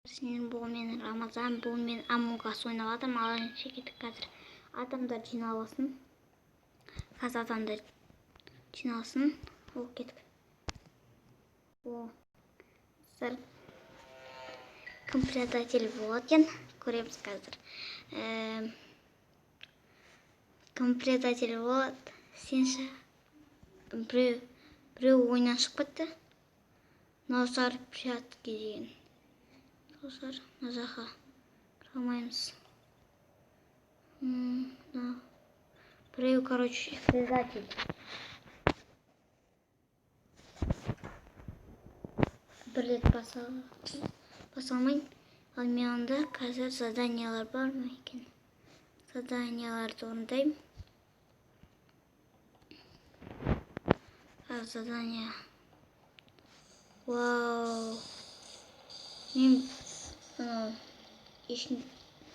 Сенен бұл мен Рамазан, бұл мен Among Us ойнап жатырмын. Алайынша кеттік қазір. Адамдар жиналсын. Қазір адамдар жиналсын. Ол кеттік. О, сыр. Кім предатель болады екен? Көреміз қазір. Кім предатель болады? Сенші? Біреу ойнан шығып кетті. Наусар прятки деген. Наусар, мына жаққа кіре алмаймыз. Біреу, короче, предатель. Бір рет баса алмайын. Ал мен онда қазір заданиялар бар ма екен? Заданияларды орындаймын. Задание. Вау. Мен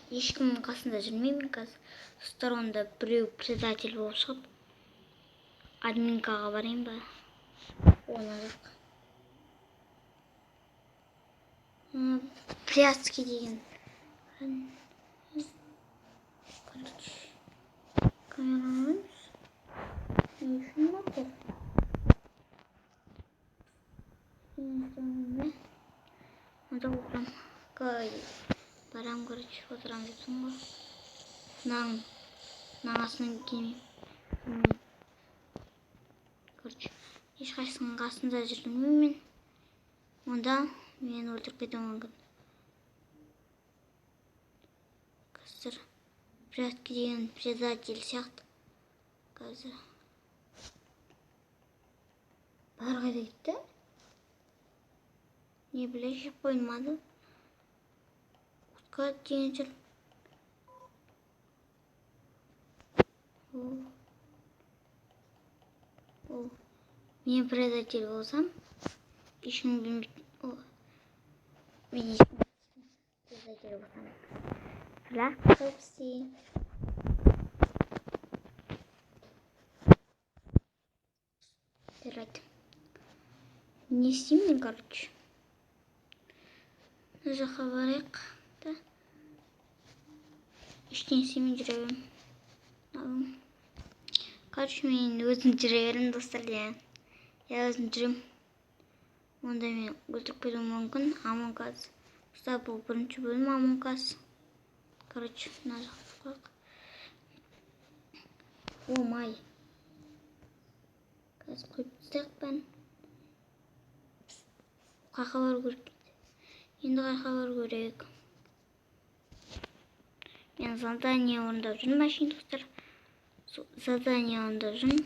ешкімнің қасында жүрмеймін қазір. Сторонда біреу предатель болып шығып. Админкаға барайын ба? Оны жоқ. Прятки деген. Короче. Камерамыз. Не үшін мотор? Онда оқырам. Барам, короче, отырам депсің ғой. Нағасының кемеймін. Короче, ешқайсының қасында жүрмеймін. Онда мен өлтіріп кетуім мүмкін. Қазір прятки деген предатель сияқты. Қазір бәрі қайда кетті? Не біле жеп қойылмады. Утқа деген жүр. Мен предатель болсам, ешкім білмейді. Мен ешкім предатель болсам. Бірақ көпсі. Жарайды. Не істеймін, короче. Мына жаққа барайық. Ештеңе істемей жүре беремін. Короче, мен өзім жүре беремін, достар. Я өзім жүрем. Онда мен өлтіріп кетуім мүмкін. Among Us. Бұл бірінші бөлім Among Us. Короче, мына жаққа қойық. О, май. Қазір қойып тастайық бәрін. Қайқа бару керек. Енді қайқа бару керек. Мен задание орындап жүрмін, машин достар. Задание орындап жүрмін.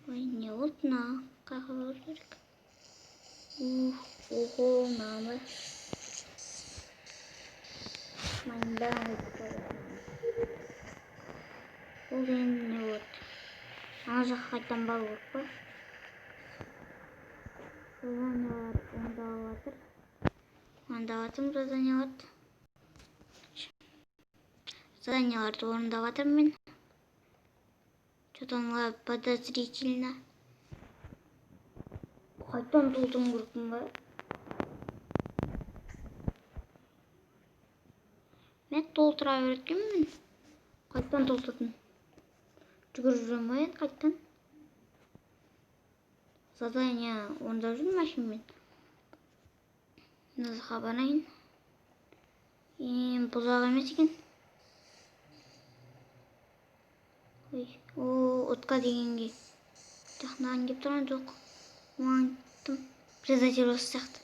Ой, не болды мына? Қайқа бару керек. Ого, мынаны. Мен бәрін өтіп. Ол енді не болды? Ана жаққа қайтан бару керек па? Заданиялар орындалып жатыр. Орындап жатырмын заданияларды. Заданияларды орындап жатырмын мен. Что-то мына подозрительно. Қайтан толтырым керекпін ба? Мен толтыра береткенмін. Қайтан толтырдым? Жүгіріп жүрем ба енді қайтан? Задание орындап жүрмін машинмен. Мына жаққа барайын. Бұзақ емес екен. Отқа дегенге. Маған кеп тұрған жоқ. Маған кеттім. Предатель осы сияқты.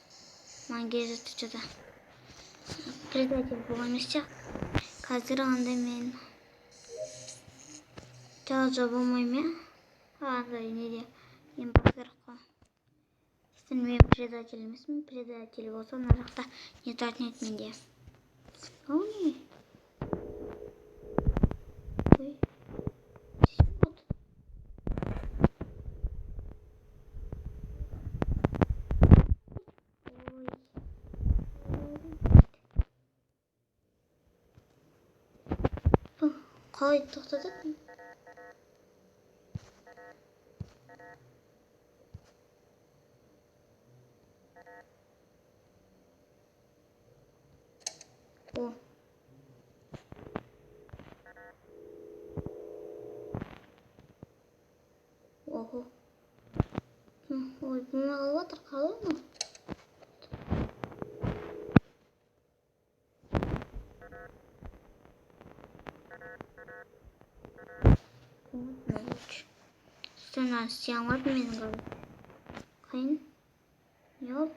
Маған келе жатыр что-то. Предатель болған емес сияқты. Қазір андай мен жалжа болмаймын. Андай неде. Мен бас керек қой. Естен мен предатель емеспін. Предатель болса мына жақта не тұратын еді менде. Ол не? Ой. Қалай тоқтататын? O. Oho. Ой, bunlar alvatır kalır mı? Sonra siyah var benim galiba. Kayın. Yok.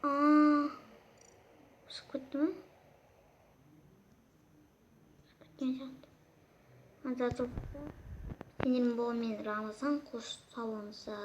Aa. Squid mi? Squid ne? Hadi çok. Senin bu min Ramazan kuş savunsa.